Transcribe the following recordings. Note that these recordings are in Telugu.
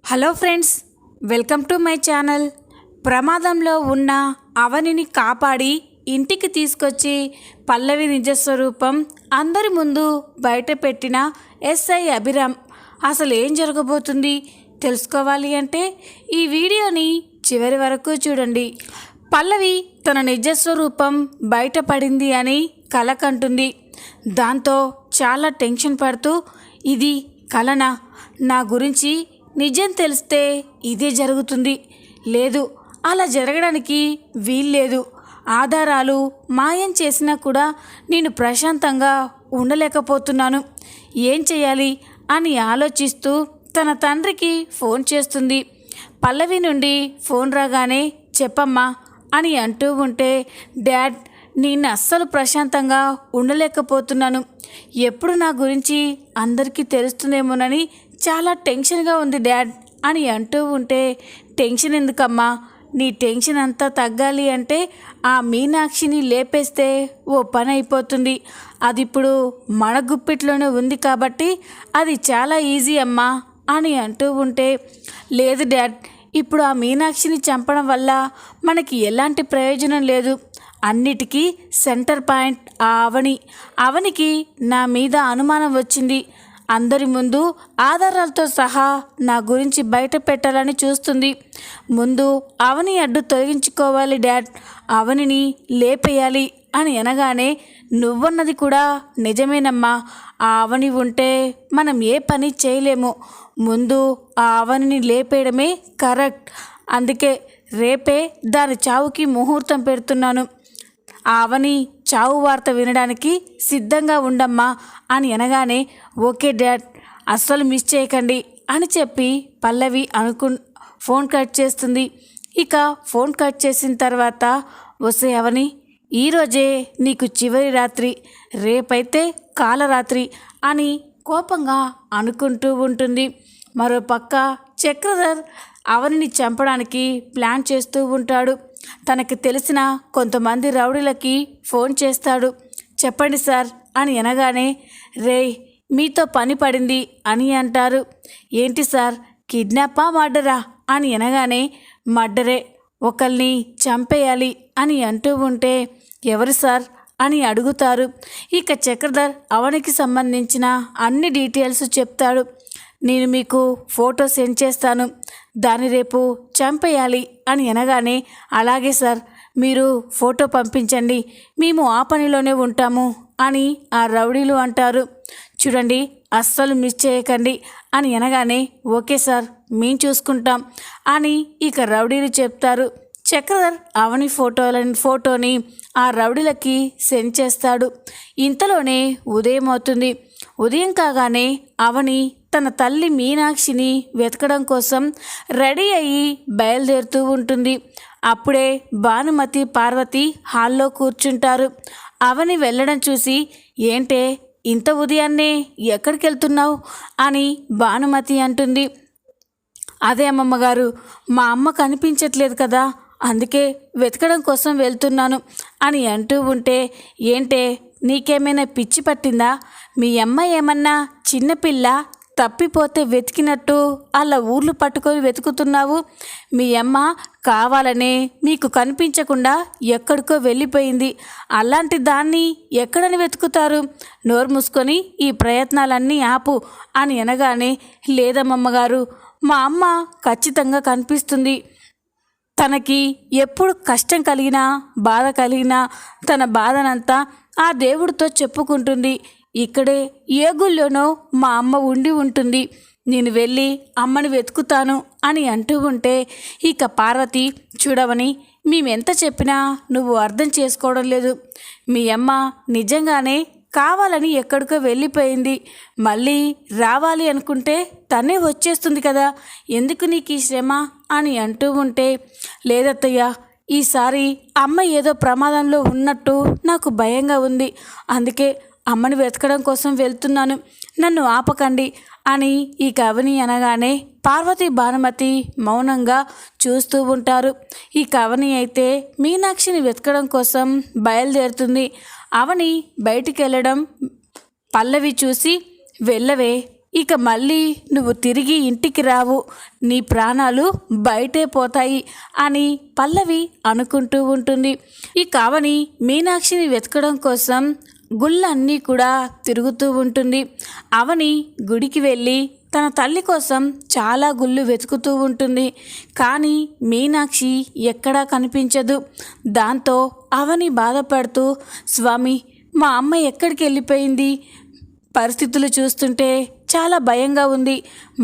Hello friends, welcome to my channel. ప్రమాదంలో ఉన్న అవనిని కాపాడి ఇంటికి తీసుకొచ్చి పల్లవి నిజస్వరూపం అందరి ముందు బయట పెట్టిన ఎస్ఐ అభిరామ్ అసలు ఏం జరగబోతుంది తెలుసుకోవాలి అంటే ఈ వీడియోని చివరి వరకు చూడండి. పల్లవి తన నిజస్వరూపం బయటపడింది అని కలకంటుంది. దాంతో చాలా టెన్షన్ పడుతూ ఇది కలనా, నా గురించి నిజం తెలిస్తే ఇదే జరుగుతుంది, లేదు అలా జరగడానికి వీల్లేదు, ఆధారాలు మాయం చేసినా కూడా నేను ప్రశాంతంగా ఉండలేకపోతున్నాను, ఏం చేయాలి అని ఆలోచిస్తూ తన తండ్రికి ఫోన్ చేస్తుంది. పల్లవి నుండి ఫోన్ రాగానే చెప్పమ్మా అని అంటూ ఉంటే, డాడ్ నేను అస్సలు ప్రశాంతంగా ఉండలేకపోతున్నాను, ఎప్పుడు నా గురించి అందరికీ తెలుస్తుందేమోనని చాలా టెన్షన్గా ఉంది డాడ్ అని అంటూ ఉంటే, టెన్షన్ ఎందుకమ్మా, నీ టెన్షన్ అంతా తగ్గాలి అంటే ఆ మీనాక్షిని లేపేస్తే ఓ పని అయిపోతుంది, అది ఇప్పుడు మన గుప్పిట్లోనే ఉంది కాబట్టి అది చాలా ఈజీ అమ్మా అని అంటూ ఉంటే, లేదు డాడ్ ఇప్పుడు ఆ మీనాక్షిని చంపడం వల్ల మనకి ఎలాంటి ప్రయోజనం లేదు, అన్నిటికీ సెంటర్ పాయింట్ ఆ అవనికి నా మీద అనుమానం వచ్చింది, అందరి ముందు ఆధారాలతో సహా నా గురించి బయట పెట్టాలని చూస్తుంది, ముందు అవని అడ్డు తొలగించుకోవాలి డాడ్, అవనిని లేపేయాలి అని అనగానే, నువ్వన్నది కూడా నిజమేనమ్మా, ఆ అవని ఉంటే మనం ఏ పని చేయలేము, ముందు ఆ అవనిని లేపేయడమే కరెక్ట్, అందుకే రేపే దాని చావుకి ముహూర్తం పెడుతున్నాను, ఆ అవని చావు వార్త వినడానికి సిద్ధంగా ఉండమ్మా అని అనగానే, ఓకే డాడ్ అస్సలు మిస్ చేయకండి అని చెప్పి పల్లవి ఫోన్ కట్ చేస్తుంది. ఇక ఫోన్ కట్ చేసిన తర్వాత, వస్తే అవని ఈరోజే నీకు చివరి రాత్రి, రేపైతే కాలరాత్రి అని కోపంగా అనుకుంటూ ఉంటుంది. మరోపక్క చక్రధర్ అవనిని చంపడానికి ప్లాన్ చేస్తూ ఉంటాడు. తనకు తెలిసిన కొంతమంది రౌడీలకి ఫోన్ చేస్తాడు. చెప్పండి సార్ అని అనగానే, రేయ్ మీతో పని పడింది అని అంటారు. ఏంటి సార్, కిడ్నాపా మర్డరా అని అనగానే, మర్డరే, ఒకరిని చంపేయాలి అని అంటూ ఉంటే, ఎవరు సార్ అని అడుగుతారు. ఇక చక్రధర్ అవనికి సంబంధించిన అన్ని డీటెయిల్స్ చెప్తాడు. నేను మీకు ఫోటో సెండ్ చేస్తాను, దాన్ని రేపు చంపేయాలి అని అనగానే, అలాగే సార్ మీరు ఫోటో పంపించండి, మేము ఆ పనిలోనే ఉంటాము అని ఆ రౌడీలు అంటారు. చూడండి అస్సలు మిస్ చేయకండి అని అనగానే, ఓకే సార్ మేము చూసుకుంటాం అని ఇక రౌడీలు చెప్తారు. చక్రధర్ అవని ఫోటోని ఆ రౌడీలకి సెండ్ చేస్తాడు. ఇంతలోనే ఉదయం అవుతుంది. ఉదయం కాగానే అవని తన తల్లి మీనాక్షిని వెతకడం కోసం రెడీ అయ్యి బయలుదేరుతూ ఉంటుంది. అప్పుడే భానుమతి, పార్వతి హాల్లో కూర్చుంటారు. అవని వెళ్ళడం చూసి, ఏంటే ఇంత ఉదయాన్నే ఎక్కడికి వెళ్తున్నావు అని భానుమతి అంటుంది. అదే అమ్మమ్మగారు, మా అమ్మ కనిపించట్లేదు కదా, అందుకే వెతకడం కోసం వెళ్తున్నాను అని అంటూ ఉంటే, ఏంటే నీకేమైనా పిచ్చి పట్టిందా, మీ అమ్మ ఏమన్నా చిన్నపిల్ల తప్పిపోతే వెతికినట్టు అలా ఊర్లు పట్టుకొని వెతుకుతున్నావు, మీ అమ్మ కావాలనే మీకు కనిపించకుండా ఎక్కడికో వెళ్ళిపోయింది, అలాంటి దాన్ని ఎక్కడని వెతుకుతారు, నోరు మూసుకొని ఈ ప్రయత్నాలన్నీ ఆపు అని అనగానే, లేదమ్మమ్మగారు మా అమ్మ ఖచ్చితంగా కనిపిస్తుంది, తనకి ఎప్పుడు కష్టం కలిగినా బాధ కలిగినా తన బాధనంతా ఆ దేవుడితో చెప్పుకుంటుంది, ఇక్కడే ఏ గుళ్ళోనో మా అమ్మ ఉండి ఉంటుంది, నేను వెళ్ళి అమ్మని వెతుకుతాను అని అంటూ ఉంటే, ఇక పార్వతి, చూడవని మేమెంత చెప్పినా నువ్వు అర్థం చేసుకోవడం లేదు, మీ అమ్మ నిజంగానే కావాలని ఎక్కడికో వెళ్ళిపోయింది, మళ్ళీ రావాలి అనుకుంటే తనే వచ్చేస్తుంది కదా, ఎందుకు నీకు ఈ శ్రమ అని అంటూ ఉంటే, లేదత్తయ్య ఈసారి అమ్మ ఏదో ప్రమాదంలో ఉన్నట్టు నాకు భయంగా ఉంది, అందుకే అమ్మని వెతకడం కోసం వెళ్తున్నాను, నన్ను ఆపకండి అని ఈ కవని అనగానే పార్వతి, భానుమతి మౌనంగా చూస్తూ ఉంటారు. ఈ కవని అయితే మీనాక్షిని వెతకడం కోసం బయలుదేరుతుంది. అవని బయటికి వెళ్ళడం పల్లవి చూసి, వెళ్ళవే ఇక మళ్ళీ నువ్వు తిరిగి ఇంటికి రావు, నీ ప్రాణాలు బయటే పోతాయి అని పల్లవి అనుకుంటూ ఉంటుంది. ఈ కావని మీనాక్షిని వెతకడం కోసం గుళ్ళన్నీ కూడా తిరుగుతూ ఉంటుంది. అవని గుడికి వెళ్ళి తన తల్లి కోసం చాలా గుళ్ళు వెతుకుతూ ఉంటుంది. కానీ మీనాక్షి ఎక్కడా కనిపించదు. దాంతో అవని బాధపడుతూ, స్వామి, మా అమ్మ ఎక్కడికి వెళ్ళిపోయింది? పరిస్థితులు చూస్తుంటే చాలా భయంగా ఉంది.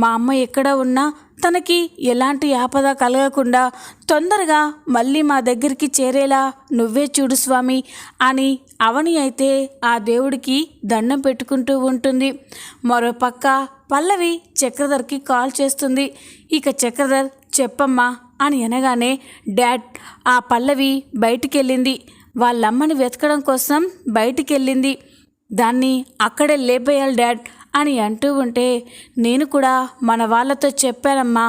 మా అమ్మ ఎక్కడ ఉన్నా తనకి ఎలాంటి ఆపద కలగకుండా తొందరగా మళ్ళీ మా దగ్గరికి చేరేలా నువ్వే చూడు స్వామి అని అవని అయితే ఆ దేవుడికి దండం పెట్టుకుంటూ ఉంటుంది. మరోపక్క పల్లవి చక్రధర్కి కాల్ చేస్తుంది. ఇక చక్రధర్, చెప్పమ్మా అని అనగానే, డాడ్, ఆ పల్లవి బయటికి వెళ్ళింది, వాళ్ళమ్మని వెతకడం కోసం బయటికి వెళ్ళింది, దాన్ని అక్కడే లేపేయాలి డాడ్ అని అంటూ ఉంటే, నేను కూడా మన వాళ్ళతో చెప్పానమ్మా,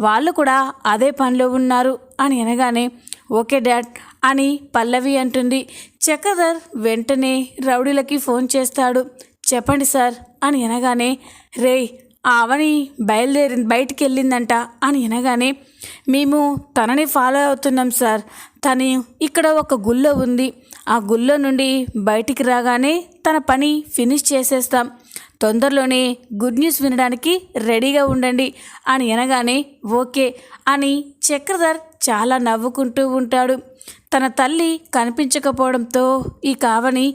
వాళ్ళు కూడా అదే పనిలో ఉన్నారు అని అనగానే, ఓకే డాడ్ అని పల్లవి అంటుంది. చక్రధర్ వెంటనే రౌడీలకి ఫోన్ చేస్తాడు. చెప్పండి సార్ అని అనగానే, రే, ఆ అవని బయటికి వెళ్ళిందంట అని అనగానే, మేము తనని ఫాలో అవుతున్నాం సార్, తను ఇక్కడ ఒక గుళ్ళో ఉంది, ఆ గుళ్ళో నుండి బయటికి రాగానే తన పని ఫినిష్ చేసేస్తాం, తొందరలోనే గుడ్ న్యూస్ వినడానికి రెడీగా ఉండండి అని అనగానే, ఓకే అని చక్రధర్ చాలా నవ్వుకుంటూ ఉంటాడు. తన తల్లి కనిపించకపోవడంతో ఈ కావని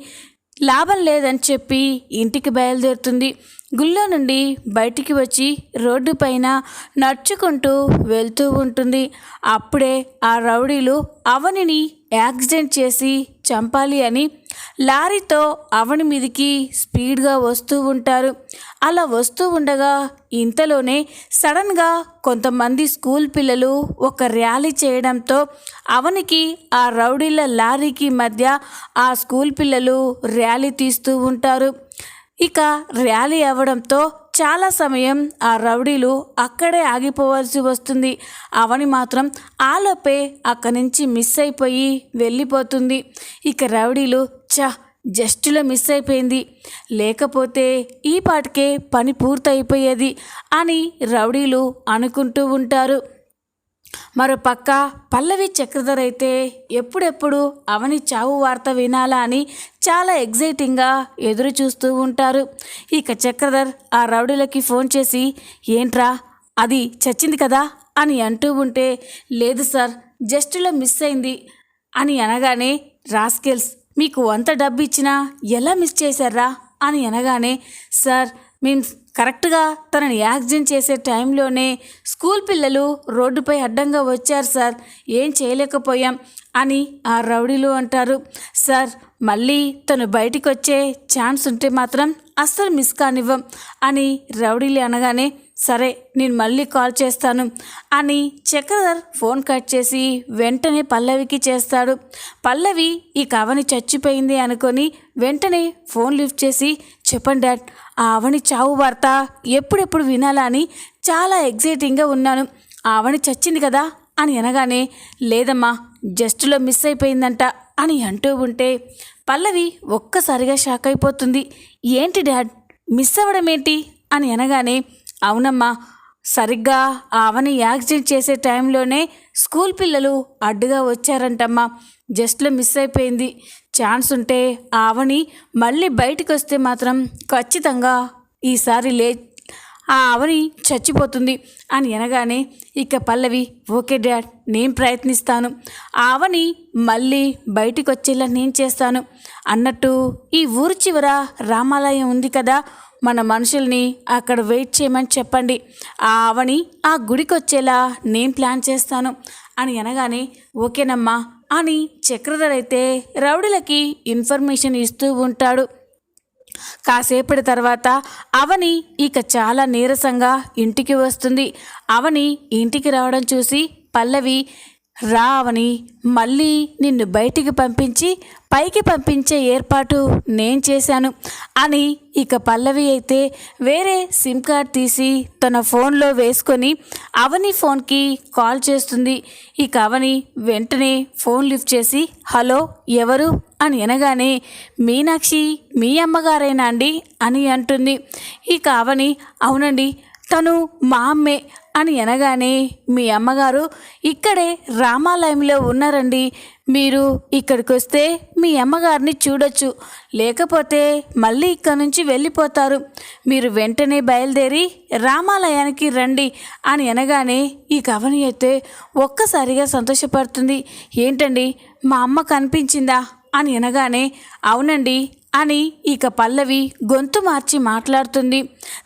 లాభం లేదని చెప్పి ఇంటికి బయలుదేరుతుంది. గుళ్ళో నుండి బయటికి వచ్చి రోడ్డు పైన నడుచుకుంటూ వెళ్తూ ఉంటుంది. అప్పుడే ఆ రౌడీలు అవనిని యాక్సిడెంట్ చేసి చంపాలి అని లారీతో అవని మీదికి స్పీడ్గా వస్తూ ఉంటారు. అలా వస్తూ ఉండగా ఇంతలోనే సడన్గా కొంతమంది స్కూల్ పిల్లలు ఒక ర్యాలీ చేయడంతో అవనికి ఆ రౌడీల లారీకి మధ్య ఆ స్కూల్ పిల్లలు ర్యాలీ తీస్తూ ఉంటారు. ఇక ర్యాలీ అవ్వడంతో చాలా సమయం ఆ రౌడీలు అక్కడే ఆగిపోవాల్సి వస్తుంది. అవని మాత్రం ఆలోపే అక్కడి నుంచి మిస్ అయిపోయి వెళ్ళిపోతుంది. ఇక రౌడీలు, జస్టులో మిస్ అయిపోయింది, లేకపోతే ఈ పాటికే పని పూర్తయిపోయేది అని రౌడీలు అనుకుంటూ ఉంటారు. మరోపక్క పల్లవి చక్రధర్ అయితే ఎప్పుడెప్పుడు అవని చావు వార్త వినాలా అని చాలా ఎగ్జైటింగ్గా ఎదురు చూస్తూ ఉంటారు. ఇక చక్రధర్ ఆ రౌడీలకి ఫోన్ చేసి, ఏంట్రా అది చచ్చింది కదా అని అంటూ ఉంటే, లేదు సార్, జస్ట్లో మిస్ అయింది అని అనగానే, రాస్కెల్స్, మీకు అంత డబ్బు ఇచ్చినా ఎలా మిస్ చేశారా అని అనగానే, సార్, మేము కరెక్ట్గా తనని యాక్సిడెంట్ చేసే టైంలోనే స్కూల్ పిల్లలు రోడ్డుపై అడ్డంగా వచ్చారు సార్, ఏం చేయలేకపోయాం అని ఆ రౌడీలు అంటారు. సార్, మళ్ళీ తను బయటికి వచ్చే ఛాన్స్ ఉంటే మాత్రం అస్సలు మిస్ కానివ్వం అని రౌడీలు అనగానే, సరే, నేను మళ్ళీ కాల్ చేస్తాను అని చక్రధర్ ఫోన్ కట్ చేసి వెంటనే పల్లవికి చేస్తాడు. పల్లవి ఈ అవని చచ్చిపోయింది అనుకొని వెంటనే ఫోన్ లిఫ్ట్ చేసి, చెప్పండి డాడ్, ఆ అవని చావు వార్త ఎప్పుడెప్పుడు వినాలా అని చాలా ఎగ్జైటింగ్గా ఉన్నాను, ఆ అవని చచ్చింది కదా అని అనగానే, లేదమ్మా, జస్ట్లో మిస్ అయిపోయిందంట అని అంటూ ఉంటే పల్లవి ఒక్కసారిగా షాక్ అయిపోతుంది. ఏంటి డాడ్, మిస్ అవ్వడం ఏంటి అని అనగానే, అవునమ్మా, సరిగ్గా అవని యాక్సిడెంట్ చేసే టైంలోనే స్కూల్ పిల్లలు అడ్డుగా వచ్చారంటమ్మా, జస్ట్లో మిస్ అయిపోయింది, ఛాన్స్ ఉంటే అవని మళ్ళీ బయటకు వస్తే మాత్రం ఖచ్చితంగా ఈసారి ఆ అవని చచ్చిపోతుంది అని అనగానే, ఇక పల్లవి, ఓకే డాడ్, నేను ప్రయత్నిస్తాను, ఆ అవని మళ్ళీ బయటికి వచ్చేలా నేను చేస్తాను. అన్నట్టు ఈ ఊరు చివర రామాలయం ఉంది కదా, మన మనుషుల్ని అక్కడ వెయిట్ చేయమని చెప్పండి, ఆ అవని ఆ గుడికి వచ్చేలా నేను ప్లాన్ చేస్తాను అని అనగానే, ఓకేనమ్మా అని చక్రధర్ అయితే రౌడీలకి ఇన్ఫర్మేషన్ ఇస్తూ ఉంటాడు. కాసేపటి తర్వాత అవని ఇక చాలా నీరసంగా ఇంటికి వస్తుంది. అవని ఇంటికి రావడం చూసి పల్లవి, రా అవని, మళ్ళీ నిన్ను బయటికి పంపించి పైకి పంపించే ఏర్పాటు నేను చేశాను అని ఇక పల్లవి అయితే వేరే సిమ్ కార్డ్ తీసి తన ఫోన్లో వేసుకొని అవని ఫోన్కి కాల్ చేస్తుంది. ఇక అవని వెంటనే ఫోన్ లిఫ్ట్ చేసి హలో ఎవరు అని అనగానే మీనాక్షి మీ అమ్మగారేనా అండి అని అంటుంది. ఇక అవని అవునండి తను మా అమ్మే అని అనగానే మీ అమ్మగారు ఇక్కడే రామాలయంలో ఉన్నారండి, మీరు ఇక్కడికి వస్తే మీ అమ్మగారిని చూడొచ్చు, లేకపోతే మళ్ళీ ఇక్కడి నుంచి వెళ్ళిపోతారు, మీరు వెంటనే బయలుదేరి రామాలయానికి రండి అని అనగానే ఈ కవని అయితే ఒక్కసారిగా సంతోషపడుతుంది. ఏంటండి మా అమ్మ కనిపించిందా అని అనగానే అవునండి అని ఇక పల్లవి గొంతు మార్చి మాట్లాడుతుంది.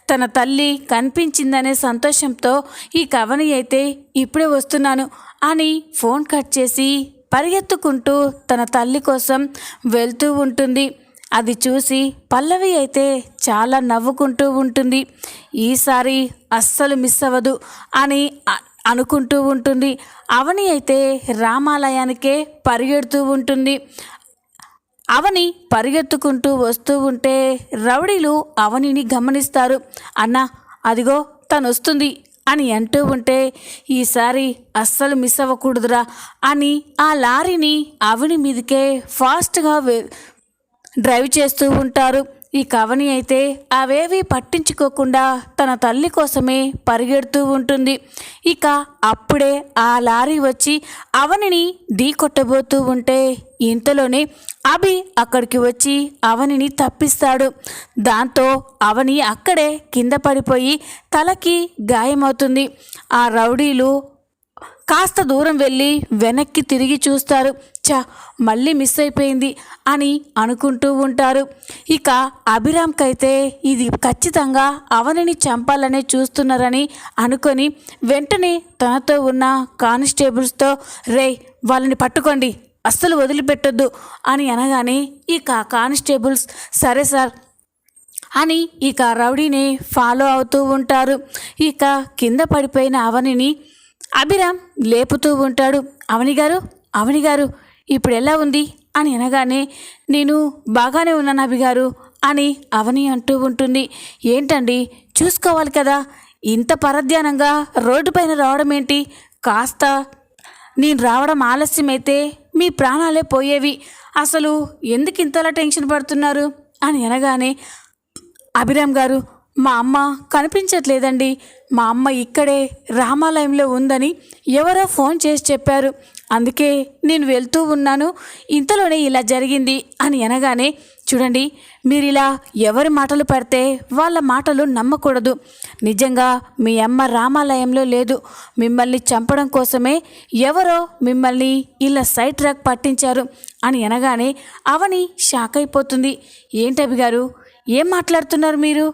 తన తల్లి కనిపించిందనే సంతోషంతో ఈ కవని అయితే ఇప్పుడే వస్తున్నాను అని ఫోన్ కట్ చేసి పరిగెత్తుకుంటూ తన తల్లి కోసం వెళ్తూ ఉంటుంది. అది చూసి పల్లవి అయితే చాలా నవ్వుకుంటూ ఉంటుంది. ఈసారి అస్సలు మిస్ అవ్వదు అని అనుకుంటూ ఉంటుంది. అవని అయితే రామాలయానికే పరిగెడుతూ ఉంటుంది. అవని పరిగెత్తుకుంటూ వస్తూ ఉంటే రౌడీలు అవనిని గమనిస్తారు. అన్న అదిగో తను వస్తుంది అని అంటూ ఉంటే ఈసారి అస్సలు మిస్ అవ్వకూడదురా అని ఆ లారీని అవని మీదకే ఫాస్ట్గా డ్రైవ్ చేస్తూ ఉంటారు. ఈ కవని అయితే అవేవి పట్టించుకోకుండా తన తల్లి కోసమే పరిగెడుతూ ఉంటుంది. ఇక అప్పుడే ఆ లారీ వచ్చి అవనిని ఢీ కొట్టబోతూ ఉంటే ఇంతలోనే అభి అక్కడికి వచ్చి అవనిని తప్పిస్తాడు. దాంతో అవని అక్కడే కింద పడిపోయి తలకి గాయమవుతుంది. ఆ రౌడీలు కాస్త దూరం వెళ్ళి వెనక్కి తిరిగి చూస్తారు. మళ్ళీ మిస్ అయిపోయింది అని అనుకుంటూ ఉంటారు. ఇక అభిరామ్కైతే ఇది ఖచ్చితంగా అవనిని చంపాలనే చూస్తున్నారని అనుకొని వెంటనే తనతో ఉన్న కానిస్టేబుల్స్తో వాళ్ళని పట్టుకోండి, అస్సలు వదిలిపెట్టొద్దు అని అనగానే ఇక కానిస్టేబుల్స్ సరే సార్ అని ఇక రౌడీని ఫాలో అవుతూ ఉంటారు. ఇక కింద పడిపోయిన అవనిని అభిరామ్ లేపుతూ ఉంటాడు. అవని గారు ఇప్పుడు ఎలా ఉంది అని అనగానే నేను బాగానే ఉన్నాను అభిగారు అని అవని అంటూ ఉంటుంది. ఏంటండి చూసుకోవాలి కదా, ఇంత పరధ్యానంగా రోడ్డు పైన రావడం ఏంటి, కాస్త నేను రావడం ఆలస్యమైతే మీ ప్రాణాలే పోయేవి, అసలు ఎందుకు ఇంతలా టెన్షన్ పడుతున్నారు అని అనగానే అభిరామ్ గారు మా అమ్మ కనిపించట్లేదండి, మా అమ్మ ఇక్కడే రామాలయంలో ఉందని ఎవరో ఫోన్ చేసి చెప్పారు, అందుకే నేను వెళ్తూ ఉన్నాను, ఇంతలోనే ఇలా జరిగింది అని అనగానే చూడండి మీరు ఇలా ఎవరి మాటలు పడితే వాళ్ళ మాటలు నమ్మకూడదు, నిజంగా మీ అమ్మ రామాలయంలో లేదు, మిమ్మల్ని చంపడం కోసమే ఎవరో మిమ్మల్ని ఇలా సైడ్ ట్రాక్ పట్టించారు అని అనగానే అవని షాక్ అయిపోతుంది. ఏంటవి గారు ఏం మాట్లాడుతున్నారు మీరు,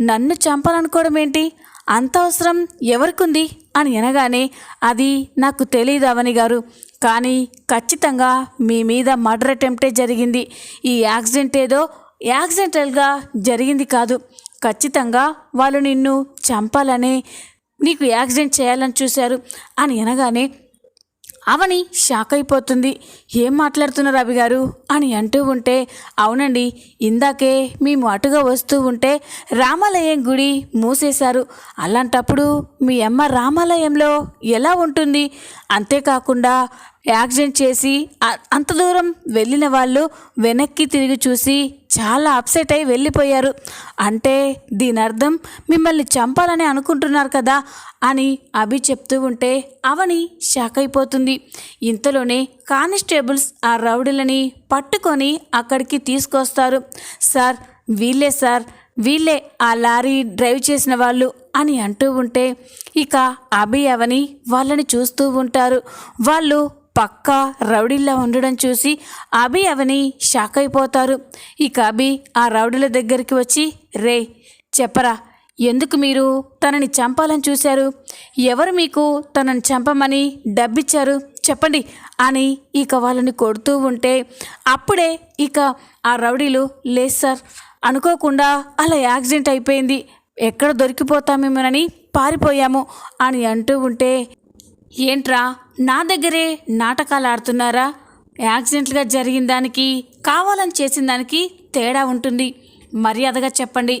నన్ను చంపాలనుకోవడం ఏంటి, అంత అవసరం ఎవరికుంది అని అనగానే అది నాకు తెలియదు అవని గారు, కానీ ఖచ్చితంగా మీ మీద మర్డర్ అటెంప్టే జరిగింది, ఈ యాక్సిడెంట్ ఏదో యాక్సిడెంటల్గా జరిగింది కాదు, ఖచ్చితంగా వాళ్ళు నిన్ను చంపాలనే నీకు యాక్సిడెంట్ చేయాలని చూశారు అని అనగానే అవని షాక్ అయిపోతుంది. ఏం మాట్లాడుతున్నారు అభి గారు అని అంటూ ఉంటే అవునండి ఇందాకే మేము అటుగా వస్తూ ఉంటే రామాలయం గుడి మూసేశారు, అలాంటప్పుడు మీ అమ్మ రామాలయంలో ఎలా ఉంటుంది, అంతేకాకుండా యాక్సిడెంట్ చేసి అంత దూరం వెళ్ళిన వాళ్ళు వెనక్కి తిరిగి చూసి చాలా అప్సెట్ అయి వెళ్ళిపోయారు, అంటే దీని అర్థం మిమ్మల్ని చంపాలని అనుకుంటున్నారు కదా అని అభి చెప్తూ ఉంటే అవని షాక్ అయిపోతుంది. ఇంతలోనే కానిస్టేబుల్స్ ఆ రౌడీలని పట్టుకొని అక్కడికి తీసుకొస్తారు. సార్ వీళ్ళే ఆ లారీ డ్రైవ్ చేసిన వాళ్ళు అని అంటూ ఉంటే ఇక అభి అవని వాళ్ళని చూస్తూ ఉంటారు. వాళ్ళు పక్కా రౌడీలా ఉండడం చూసి అభి అవని షాక్ అయిపోతారు. ఇక అభి ఆ రౌడీల దగ్గరికి వచ్చి చెప్పరా, ఎందుకు మీరు తనని చంపాలని చూశారు, ఎవరు మీకు తనని చంపమని డబ్బిచ్చారు చెప్పండి అని ఇక వాళ్ళని కొడుతూ ఉంటే అప్పుడే ఇక ఆ రౌడీలు లేదు సార్ అనుకోకుండా అలా యాక్సిడెంట్ అయిపోయింది, ఎక్కడ దొరికిపోతామేమోనని పారిపోయాము అని అంటూ ఉంటే ఏంట్రా నా దగ్గరే నాటకాలు ఆడుతున్నారా? యాక్సిడెంట్గా జరిగిన దానికి కావాలని చేసిన దానికి తేడా ఉంటుంది. మర్యాదగా చెప్పండి,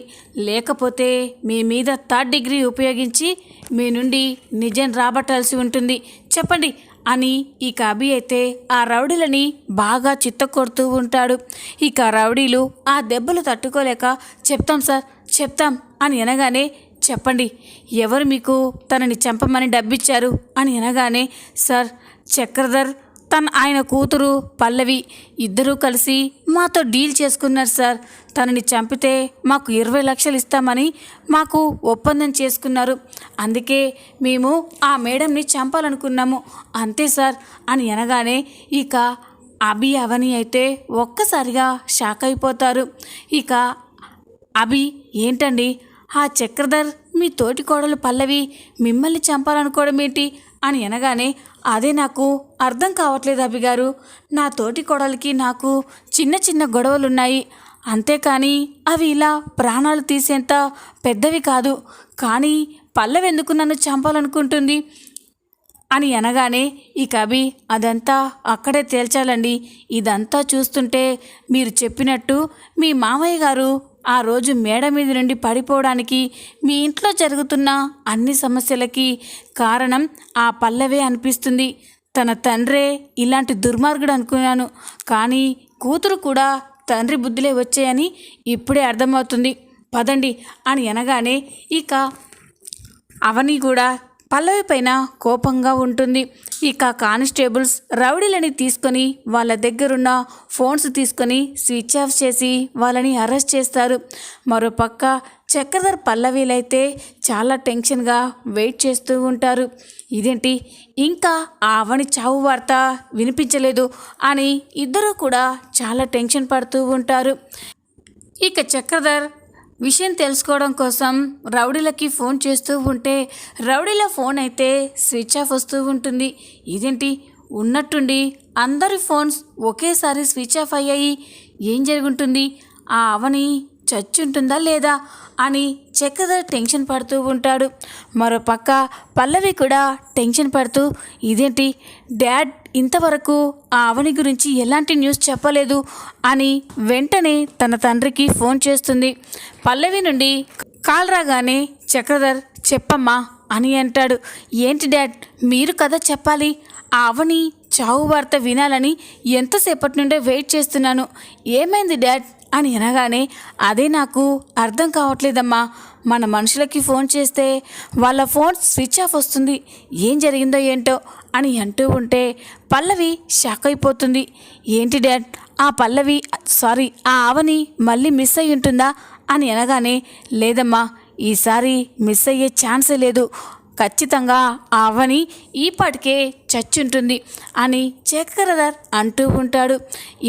లేకపోతే మీ మీద 3rd డిగ్రీ ఉపయోగించి మీ నుండి నిజం రాబట్టాల్సి ఉంటుంది. చెప్పండి అని ఇక అభి అయితే ఆ రౌడీలని బాగా చిత్తకొడుతూ ఉంటాడు. ఇక రౌడీలు ఆ దెబ్బలు తట్టుకోలేక చెప్తాం సార్ చెప్తాం అని అనగానే, చెప్పండి ఎవరు మీకు తనని చంపమని డబ్బిచ్చారు అని అనగానే, సార్ చక్రధర్ ఆయన కూతురు పల్లవి ఇద్దరూ కలిసి మాతో డీల్ చేసుకున్నారు సార్. తనని చంపితే మాకు 20 లక్షలు ఇస్తామని మాకు ఒప్పందం చేసుకున్నారు. అందుకే మేము ఆ మేడంని చంపాలనుకున్నాము అంతే సార్ అని అనగానే, ఇక అభి అవని అయితే ఒక్కసారిగా షాక్ అయిపోతారు. ఇక అభి, ఏంటండి ఆ చక్రధర్ మీ తోటి కోడలు పల్లవి మిమ్మల్ని చంపాలనుకోవడం ఏంటి అని అనగానే, అదే నాకు అర్థం కావట్లేదు అభి గారు. నా తోటి కోడలికి నాకు చిన్న చిన్న గొడవలున్నాయి, అంతేకాని అవి ఇలా ప్రాణాలు తీసేంత పెద్దవి కాదు. కానీ పల్లవి ఎందుకు నన్ను చంపాలనుకుంటుంది అని అనగానే, ఇక అభి అదంతా అక్కడే తేల్చాలండి. ఇదంతా చూస్తుంటే మీరు చెప్పినట్టు మీ మామయ్య గారు ఆ రోజు మేడ మీద నుండి పడిపోవడానికి, మీ ఇంట్లో జరుగుతున్న అన్ని సమస్యలకి కారణం ఆ పల్లవే అనిపిస్తుంది. తన తండ్రే ఇలాంటి దుర్మార్గుడు అనుకున్నాను, కానీ కూతురు కూడా తండ్రి బుద్ధులే వచ్చాయని ఇప్పుడే అర్థమవుతుంది. పదండి అని అనగానే, ఇక అవని కూడా పల్లవి పైన కోపంగా ఉంటుంది. ఇక కానిస్టేబుల్స్ రౌడీలని తీసుకొని వాళ్ళ దగ్గరున్న ఫోన్స్ తీసుకొని స్విచ్ ఆఫ్ చేసి వాళ్ళని అరెస్ట్ చేస్తారు. మరోపక్క చక్రధర్ పల్లవీలైతే చాలా టెన్షన్గా వెయిట్ చేస్తూ ఉంటారు. ఇదేంటి ఇంకా ఆ అవని చావు వార్త వినిపించలేదు అని ఇద్దరూ కూడా చాలా టెన్షన్ పడుతూ ఉంటారు. ఇక చక్రధర్ విషయం తెలుసుకోవడం కోసం రౌడీలకి ఫోన్ చేస్తూ ఉంటే రౌడీల ఫోన్ అయితే స్విచ్ ఆఫ్ వస్తూ ఉంటుంది. ఇదేంటి ఉన్నట్టుండి అందరి ఫోన్స్ ఒకేసారి స్విచ్ ఆఫ్ అయ్యాయి, ఏం జరుగుంటుంది? ఆ అవని చచ్చుంటుందా లేదా అని చక్రధర్ టెన్షన్ పడుతూ ఉంటాడు. మరోపక్క పల్లవి కూడా టెన్షన్ పడుతూ, ఇదేంటి డాడ్ ఇంతవరకు ఆ అవని గురించి ఎలాంటి న్యూస్ చెప్పలేదు అని వెంటనే తన తండ్రికి ఫోన్ చేస్తుంది. పల్లవి నుండి కాల్ రాగానే చక్రధర్ చెప్పమ్మా అని అంటాడు. ఏంటి డాడ్ మీరు కదా చెప్పాలి, ఆ అవని చావు వార్త వినాలని ఎంతసేపటి నుండే వెయిట్ చేస్తున్నాను, ఏమైంది డాడ్ అని అనగానే, అదే నాకు అర్థం కావట్లేదమ్మా. మన మనుషులకి ఫోన్ చేస్తే వాళ్ళ ఫోన్ స్విచ్ ఆఫ్ వస్తుంది, ఏం జరిగిందో ఏంటో అని అంటూ ఉంటే పల్లవి షాక్ అయిపోతుంది. ఏంటి డాడ్ ఆ అవని మళ్ళీ మిస్ అయి ఉంటుందా అని అనగానే, లేదమ్మా ఈసారి మిస్ అయ్యే ఛాన్సే లేదు, ఖచ్చితంగా ఆ అవని ఈపాటికే చచ్చుంటుంది అని చక్రధర్ అంటూ ఉంటాడు.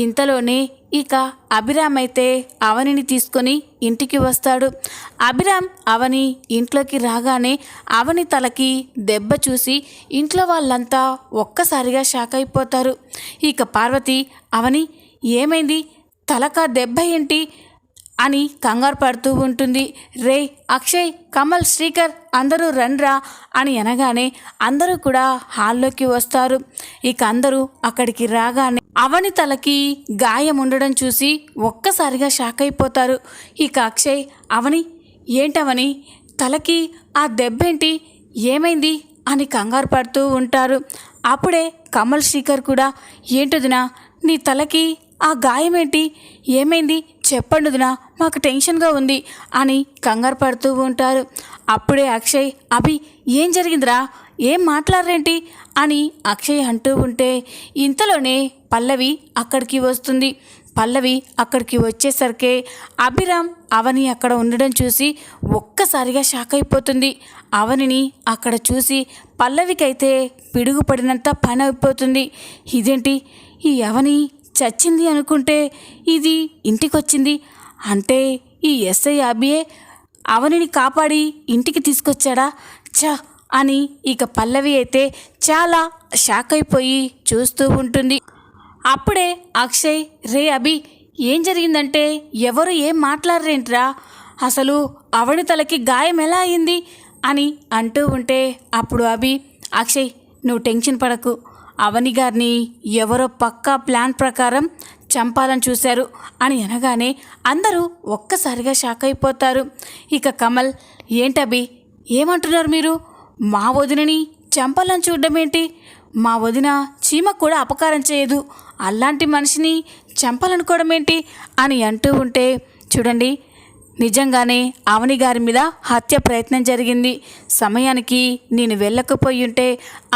ఇంతలోనే ఇక అభిరామ్ అయితే అవనిని తీసుకొని ఇంటికి వస్తాడు. అభిరామ్ అవని ఇంట్లోకి రాగానే అవని తలకి దెబ్బ చూసి ఇంట్లో వాళ్ళంతా ఒక్కసారిగా షాక్ అయిపోతారు. ఇక పార్వతి, అవని ఏమైంది, తలకా దెబ్బ ఏంటి అని కంగారు పడుతూ ఉంటుంది. రే అక్షయ్, కమల్, శ్రీకర్ అందరూ రండ్రా అని అనగానే అందరూ కూడా హాల్లోకి వస్తారు. ఇక అందరూ అక్కడికి రాగానే అవని తలకి గాయం ఉండడం చూసి ఒక్కసారిగా షాక్ అయిపోతారు. ఇక అక్షయ్, అవని ఏంటవని తలకి ఆ దెబ్బేంటి, ఏమైంది అని కంగారు పడుతూ ఉంటారు. అప్పుడే కమల్, శ్రీకర్ కూడా ఏంటదినా నీ తలకి ఆ గాయమేంటి, ఏమైంది చెప్పండుదినా, మాకు టెన్షన్గా ఉంది అని కంగారు పడుతూ ఉంటారు. అప్పుడే అక్షయ్, అభి ఏం జరిగిందిరా, ఏం మాట్లాడరేంటి అని అక్షయ్ అంటూ ఉంటే ఇంతలోనే పల్లవి అక్కడికి వస్తుంది. పల్లవి అక్కడికి వచ్చేసరికి అభిరామ్ అవని అక్కడ ఉండడం చూసి ఒక్కసారిగా షాక్ అయిపోతుంది. అవనిని అక్కడ చూసి పల్లవికైతే పిడుగుపడినంత పని అయిపోతుంది. ఇదేంటి ఈ అవని చచ్చింది అనుకుంటే ఇది ఇంటికొచ్చింది, అంటే ఈ ఎస్ఐ అభియే అవనిని కాపాడి ఇంటికి తీసుకొచ్చాడా చ అని ఇక పల్లవి అయితే చాలా షాక్ అయిపోయి చూస్తూ ఉంటుంది. అప్పుడే అక్షయ్, రే అభి ఏం జరిగిందంటే ఎవరు ఏం మాట్లాడరేంట్రా, అసలు అవని తలకి గాయం ఎలా అయింది అని అంటూ ఉంటే అప్పుడు అభి, అక్షయ్ నువ్వు టెన్షన్ పడకు. అవని గారిని ఎవరో పక్కా ప్లాన్ ప్రకారం చంపాలని చూశారు అని అనగానే అందరూ ఒక్కసారిగా షాక్ అయిపోతారు. ఇక కమల్, ఏంటబి ఏమంటున్నారు మీరు? మా వదినని చంపాలని చూడడం ఏంటి? మా వదిన చీమ కూడా అపకారం చేయదు, అలాంటి మనిషిని చంపాలనుకోవడం ఏంటి అని అంటూ ఉంటే, చూడండి నిజంగానే అవని గారి మీద హత్య ప్రయత్నం జరిగింది. సమయానికి నేను వెళ్ళకపోయి ఉంటే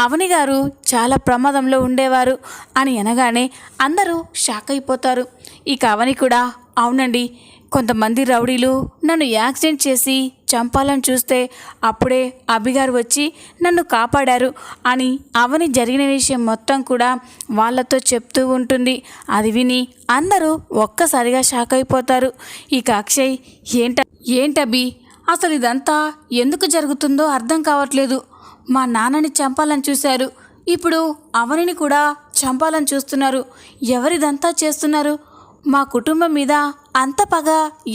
అవని గారు చాలా ప్రమాదంలో ఉండేవారు అని అనగానే అందరూ షాక్ అయిపోతారు. ఇక అవని కూడా, అవునండి, కొంతమంది రౌడీలు నన్ను యాక్సిడెంట్ చేసి చంపాలని చూస్తే అప్పుడే అభిగారు వచ్చి నన్ను కాపాడారు అని అవని జరిగిన విషయం మొత్తం కూడా వాళ్ళతో చెప్తూ ఉంటుంది. అది విని అందరూ ఒక్కసారిగా షాక్ అయిపోతారు. ఇక అక్షయ్, ఏంటబి అసలు ఇదంతా ఎందుకు జరుగుతుందో అర్థం కావట్లేదు. మా నాన్నని చంపాలని చూశారు, ఇప్పుడు అవనిని కూడా చంపాలని చూస్తున్నారు. ఎవరిదంతా చేస్తున్నారు? మా కుటుంబం మీద అంత పగ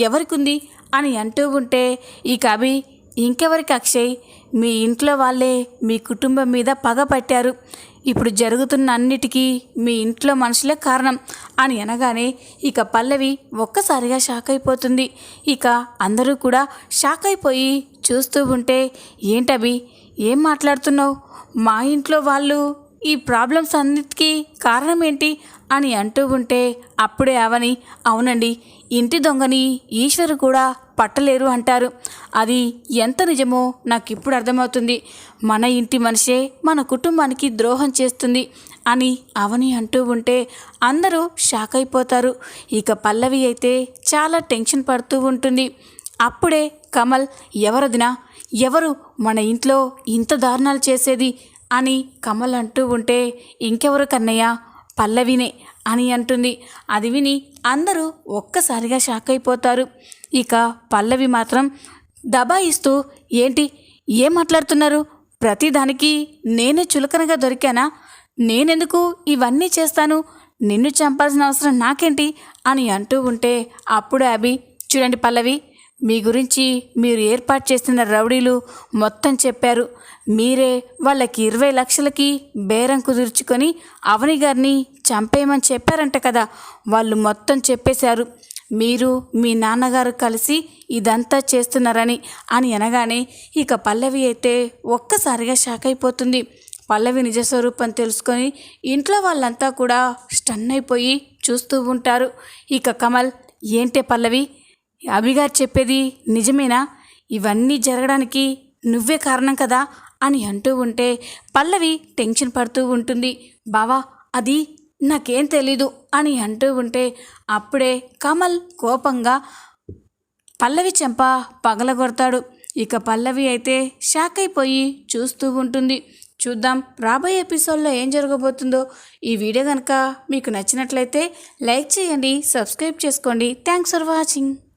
ఎవరికుంది అని అంటూ ఉంటే, ఇక అభి, ఇంకెవరికి అక్షయ్, మీ ఇంట్లో వాళ్ళే మీ కుటుంబం మీద పగ పట్టారు. ఇప్పుడు జరుగుతున్న అన్నిటికీ మీ ఇంట్లో మనుషులే కారణం అని అనగానే ఇక పల్లవి ఒక్కసారిగా షాక్ అయిపోతుంది. ఇక అందరూ కూడా షాక్ అయిపోయి చూస్తూ ఉంటే, ఏంటబి ఏం మాట్లాడుతున్నావు? మా ఇంట్లో వాళ్ళు ఈ ప్రాబ్లమ్స్ అన్నిటికీ కారణం ఏంటి అని అంటూ ఉంటే అప్పుడే అవని, అవునండి, ఇంటి దొంగని ఈశ్వరు కూడా పట్టలేరు అంటారు. అది ఎంత నిజమో నాకు ఇప్పుడు అర్థమవుతుంది. మన ఇంటి మనిషే మన కుటుంబానికి ద్రోహం చేస్తుంది అని అవని అంటూ ఉంటే అందరూ షాక్ అయిపోతారు. ఇక పల్లవి అయితే చాలా టెన్షన్ పడుతూ ఉంటుంది. అప్పుడే కమల్, ఎవరదినా, ఎవరు మన ఇంట్లో ఇంత దారుణాలు చేసేది అని కమల్ అంటూ ఉంటే, ఇంకెవరు కన్నయ్య, పల్లవినే అని అంటుంది. అది విని అందరూ ఒక్కసారిగా షాక్ అయిపోతారు. ఇక పల్లవి మాత్రం దబాయిస్తూ, ఏంటి ఏం మాట్లాడుతున్నారు? ప్రతిదానికి నేనే చులకనగా దొరికానా? నేనెందుకు ఇవన్నీ చేస్తాను? నిన్ను చంపాల్సిన అవసరం నాకేంటి అని అంటూ ఉంటే అప్పుడు అభి, చూడండి పల్లవి, మీ గురించి మీరు ఏర్పాటు చేసిన రౌడీలు మొత్తం చెప్పారు. మీరే వాళ్ళకి 20 లక్షలకి బేరం కుదుర్చుకొని అవని గారిని చంపేయమని చెప్పారంట కదా. వాళ్ళు మొత్తం చెప్పేశారు, మీరు మీ నాన్నగారు కలిసి ఇదంతా చేస్తున్నారని అని అనగానే ఇక పల్లవి అయితే ఒక్కసారిగా షాక్ అయిపోతుంది. పల్లవి నిజస్వరూపం తెలుసుకొని ఇంట్లో వాళ్ళంతా కూడా స్టన్ అయిపోయి చూస్తూ ఉంటారు. ఇక కమల్, ఏంటే పల్లవి, అభిగారు చెప్పేది నిజమేనా? ఇవన్నీ జరగడానికి నువ్వే కారణం కదా అని అంటూ ఉంటే పల్లవి టెన్షన్ పడుతూ ఉంటుంది. బావా, అది నాకేం తెలీదు అని అంటూ ఉంటే అప్పుడే కమల్ కోపంగా పల్లవి చెంప పగలగొడతాడు. ఇక పల్లవి అయితే షాక్ అయిపోయి చూస్తూ ఉంటుంది. చూద్దాం రాబోయే ఎపిసోడ్లో ఏం జరగబోతుందో. ఈ వీడియో కనుక మీకు నచ్చినట్లయితే లైక్ చేయండి, సబ్స్క్రైబ్ చేసుకోండి. Thanks for watching.